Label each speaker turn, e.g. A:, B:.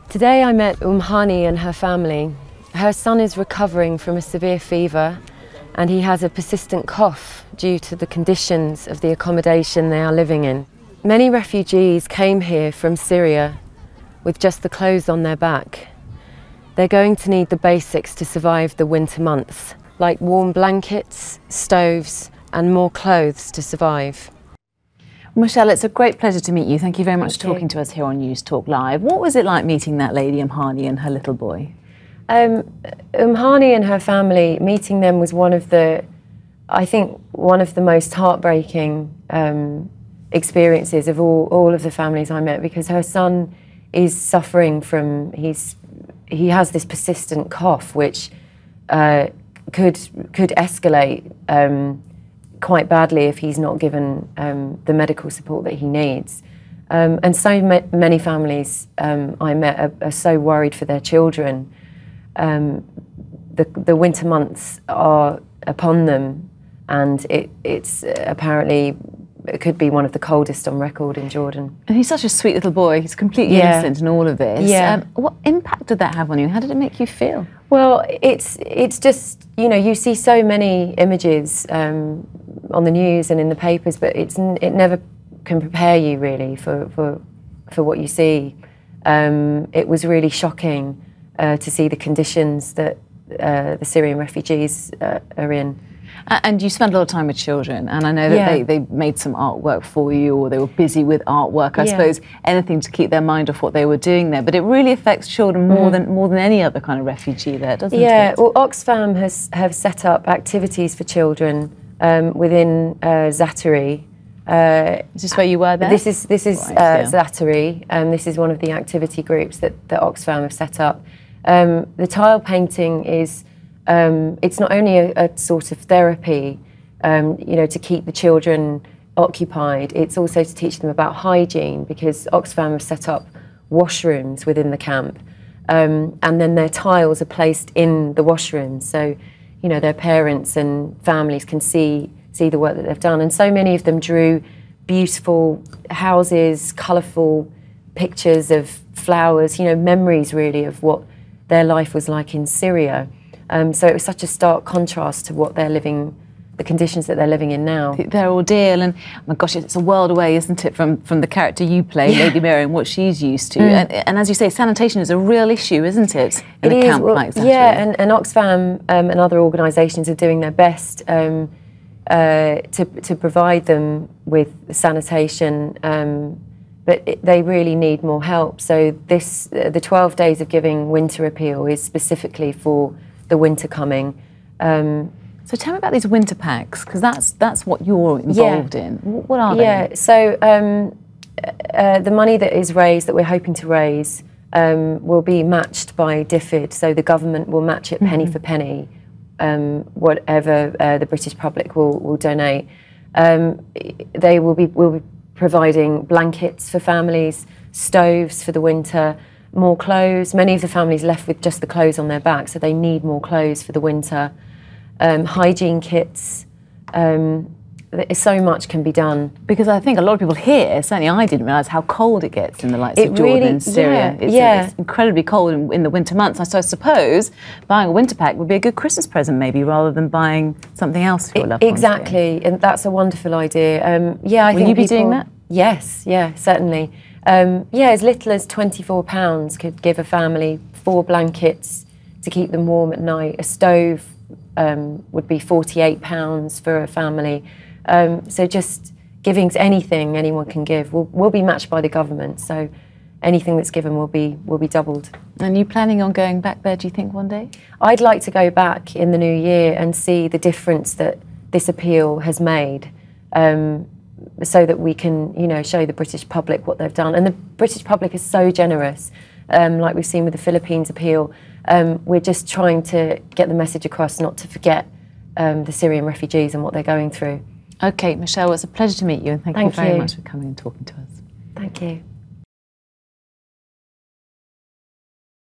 A: Today I met Hani and her family. Her son is recovering from a severe fever and he has a persistent cough due to the conditions of the accommodation they are living in. Many refugees came here from Syria with just the clothes on their back. They're going to need the basics to survive the winter months, like warm blankets, stoves and more clothes to survive.
B: Michelle, it's a great pleasure to meet you. Thank you very much for talking to us here on News Talk Live. What was it like meeting that lady, Hani, and her little boy?
A: Hani and her family, meeting them was one of the most heartbreaking experiences of all of the families I met, because her son is suffering from, he has this persistent cough which could escalate quite badly if he's not given the medical support that he needs. And so many families I met are so worried for their children. The winter months are upon them, and it's apparently, it could be one of the coldest on record in Jordan.
B: And he's such a sweet little boy. He's completely innocent in all of this.
A: Yeah.
B: What impact did that have on you? How did it make you feel?
A: Well, it's just, you know, you see so many images on the news and in the papers, but it never can prepare you really for what you see. It was really shocking to see the conditions that the Syrian refugees are in.
B: And you spend a lot of time with children, and I know that they made some artwork for you, or they were busy with artwork. I suppose anything to keep their mind off what they were doing there. But it really affects children more than any other kind of refugee there, doesn't it?
A: Yeah, well, Oxfam have set up activities for children within Zatari.
B: Is this where you were there?
A: This is Zatari. This is one of the activity groups that Oxfam have set up. The tile painting is, it's not only a sort of therapy, you know, to keep the children occupied, it's also to teach them about hygiene, because Oxfam have set up washrooms within the camp, and then their tiles are placed in the washrooms, so, you know, their parents and families can see the work that they've done. And so many of them drew beautiful houses, colourful pictures of flowers, you know, memories really of what their life was like in Syria. So it was such a stark contrast to what they're living, the conditions that they're living in now.
B: Their ordeal, and oh my gosh, it's a world away, isn't it, from the character you play, Lady Mary, and what she's used to. And as you say, sanitation is a real issue, isn't it, in a camp like that?
A: Yeah, and Oxfam and other organisations are doing their best to provide them with sanitation, but they really need more help. So the 12 Days of Giving winter appeal is specifically for the winter coming.
B: So tell me about these winter packs, because that's what you're involved in. What are they?
A: Yeah, so the money that is raised, that we're hoping to raise, will be matched by DFID, so the government will match it penny for penny, whatever the British public will donate. They will be providing blankets for families, stoves for the winter, more clothes. Many of the families left with just the clothes on their back, so they need more clothes for the winter. Hygiene kits. So much can be done.
B: Because I think a lot of people here, certainly I didn't realise how cold it gets in the likes of Jordan and Syria. It's incredibly cold in the winter months. So I suppose buying a winter pack would be a good Christmas present maybe, rather than buying something else for your loved ones.
A: Exactly, and that's a wonderful idea. I
B: think Will you be doing that?
A: Yes, yeah, certainly. As little as £24 could give a family 4 blankets to keep them warm at night. A stove would be £48 for a family. So just giving anything anyone can give will be matched by the government. So anything that's given will be doubled.
B: And are you planning on going back there, do you think, one day?
A: I'd like to go back in the new year and see the difference that this appeal has made, so that we can, you know, show the British public what they've done. And the British public is so generous, like we've seen with the Philippines appeal. We're just trying to get the message across, not to forget the Syrian refugees and what they're going through.
B: Okay, Michelle, it's a pleasure to meet you, and thank you very much for coming and talking to us.
A: Thank you.